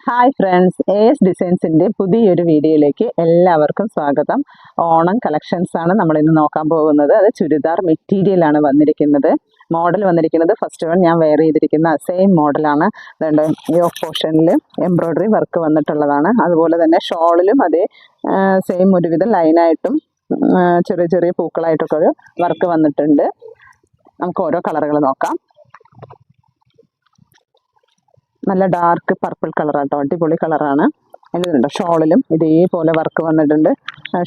Hi friends, AS ഡിസൈൻസിൻ്റെ പുതിയൊരു വീഡിയോയിലേക്ക് എല്ലാവർക്കും സ്വാഗതം. ഓണം കളക്ഷൻസ് ആണ് നമ്മളിന്ന് നോക്കാൻ പോകുന്നത്. അത് ചുരിദാർ മെറ്റീരിയലാണ് വന്നിരിക്കുന്നത്. മോഡൽ വന്നിരിക്കുന്നത് ഫസ്റ്റ് വൺ ഞാൻ വെയർ ചെയ്തിരിക്കുന്ന സെയിം മോഡലാണ്. അതുകൊണ്ട് യോക്ക് പോർഷനിൽ എംബ്രോയ്ഡറി വർക്ക് വന്നിട്ടുള്ളതാണ്. അതുപോലെ തന്നെ ഷോളിലും അതേ സെയിം ഒരുവിധം ലൈനായിട്ടും ചെറിയ ചെറിയ പൂക്കളായിട്ടൊക്കെ ഒരു വർക്ക് വന്നിട്ടുണ്ട്. നമുക്ക് ഓരോ കളറുകൾ നോക്കാം. നല്ല ഡാർക്ക് പർപ്പിൾ കളറാട്ടോ, അടിപൊളി കളറാണ്. അതിലുണ്ട് ഷോളിലും ഇതേപോലെ വർക്ക് വന്നിട്ടുണ്ട്.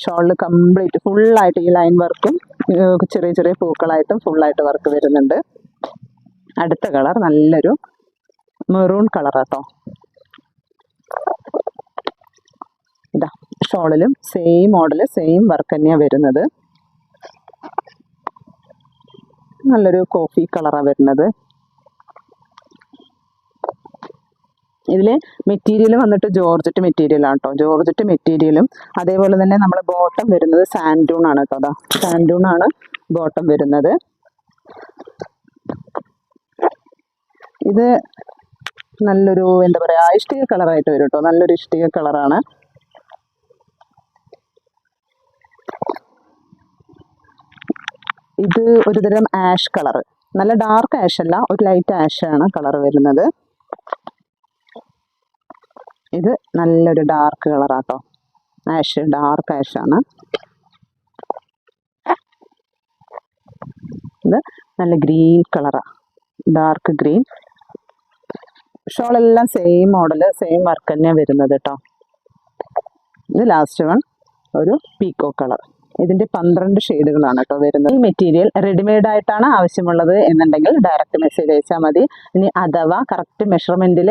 ഷോളിൽ കംപ്ലീറ്റ് ഫുള്ളായിട്ട് ഈ ലൈൻ വർക്കും ചെറിയ ചെറിയ പൂക്കളായിട്ടും ഫുള്ളായിട്ട് വർക്ക് വരുന്നുണ്ട്. അടുത്ത കളർ നല്ലൊരു മെറൂൺ കളറാട്ടോ. ഇതാ ഷോളിലും സെയിം മോഡൽ സെയിം വർക്ക് തന്നെയാണ് വരുന്നത്. നല്ലൊരു കോഫി കളറാണ് വരുന്നത്. ഇതിൽ മെറ്റീരിയൽ വന്നിട്ട് ജോർജറ്റ് മെറ്റീരിയലാണ് കേട്ടോ. ജോർജറ്റ് മെറ്റീരിയലും അതേപോലെ തന്നെ നമ്മൾ ബോട്ടം വരുന്നത് സാൻഡൂൺ ആണ് കേട്ടോ. അതാ സാൻഡൂൺ ആണ് ബോട്ടം വരുന്നത്. ഇത് നല്ലൊരു എന്താ പറയുക ഇഷ്ടിക കളറായിട്ട് വരും കേട്ടോ. നല്ലൊരു ഇഷ്ടിക കളറാണ്. ഇത് ഒരുതരം ആഷ് കളർ, നല്ല ഡാർക്ക് ആഷ് അല്ല, ഒരു ലൈറ്റ് ആഷ് ആണ് കളർ വരുന്നത്. ഇത് നല്ലൊരു ഡാർക്ക് കളറാട്ടോ, ആഷ്, ഡാർക്ക് ആഷാണ്. ഇത് നല്ല ഗ്രീൻ കളറാ, ഡാർക്ക് ഗ്രീൻ. ഷോളെല്ലാം സെയിം മോഡല് സെയിം വർക്ക് തന്നെയാണ് വരുന്നത് കേട്ടോ. ഇത് ലാസ്റ്റ് വൺ ഒരു പീക്കോ കളർ. ഇതിൻ്റെ 12 ഷെയ്ഡുകളാണ് കേട്ടോ വരുന്നത്. ഈ മെറ്റീരിയൽ റെഡിമെയ്ഡ് ആയിട്ടാണ് ആവശ്യമുള്ളത് എന്നുണ്ടെങ്കിൽ ഡയറക്റ്റ് മെസ്സേജ് അയച്ചാൽ മതി. ഇനി അഥവാ കറക്റ്റ് മെഷർമെൻറ്റിൽ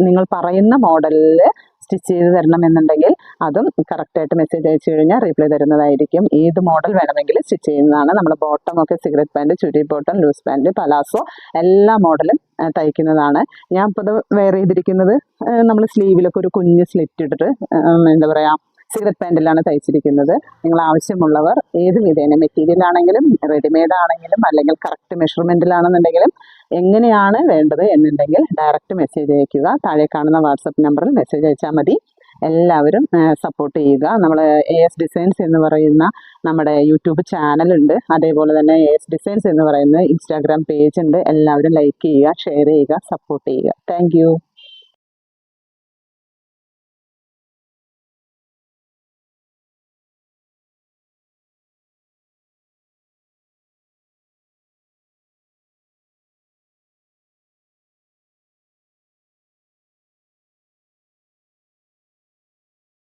നിങ്ങൾ പറയുന്ന മോഡലിൽ സ്റ്റിച്ച് ചെയ്ത് തരണം എന്നുണ്ടെങ്കിൽ അതും കറക്റ്റായിട്ട് മെസ്സേജ് അയച്ചു കഴിഞ്ഞാൽ റിപ്ലൈ തരുന്നതായിരിക്കും. ഏത് മോഡൽ വേണമെങ്കിലും സ്റ്റിച്ച് ചെയ്യുന്നതാണ്. നമ്മൾ ബോട്ടമൊക്കെ cigarette pant, churi bottom, loose pant, palazzo എല്ലാ മോഡലും തയ്ക്കുന്നതാണ്. ഞാൻ ഇപ്പോൾ ഇത് വെയർ ചെയ്തിരിക്കുന്നത് നമ്മൾ സ്ലീവിലൊക്കെ ഒരു കുഞ്ഞ് സ്ലിറ്റ് ഇട്ടിട്ട് എന്താ പറയുക സിഗരറ്റ് പാൻറ്റിലാണ് തയ്ച്ചിരിക്കുന്നത്. നിങ്ങൾ ആവശ്യമുള്ളവർ ഏത് വിധേന മെറ്റീരിയൽ ആണെങ്കിലും റെഡിമെയ്ഡ് ആണെങ്കിലും അല്ലെങ്കിൽ കറക്റ്റ് മെഷർമെൻറ്റിലാണെന്നുണ്ടെങ്കിലും എങ്ങനെയാണ് വേണ്ടത് എന്നുണ്ടെങ്കിൽ ഡയറക്റ്റ് മെസ്സേജ് അയയ്ക്കുക. താഴെ കാണുന്ന വാട്സപ്പ് നമ്പറിൽ മെസ്സേജ് അയച്ചാൽ മതി. എല്ലാവരും സപ്പോർട്ട് ചെയ്യുക. നമ്മൾ AS ഡിസൈൻസ് എന്ന് പറയുന്ന നമ്മുടെ യൂട്യൂബ് ചാനലുണ്ട്. അതേപോലെ തന്നെ AS ഡിസൈൻസ് എന്ന് പറയുന്ന ഇൻസ്റ്റാഗ്രാം പേജ് ഉണ്ട്. എല്ലാവരും ലൈക്ക് ചെയ്യുക, ഷെയർ ചെയ്യുക, സപ്പോർട്ട് ചെയ്യുക. താങ്ക്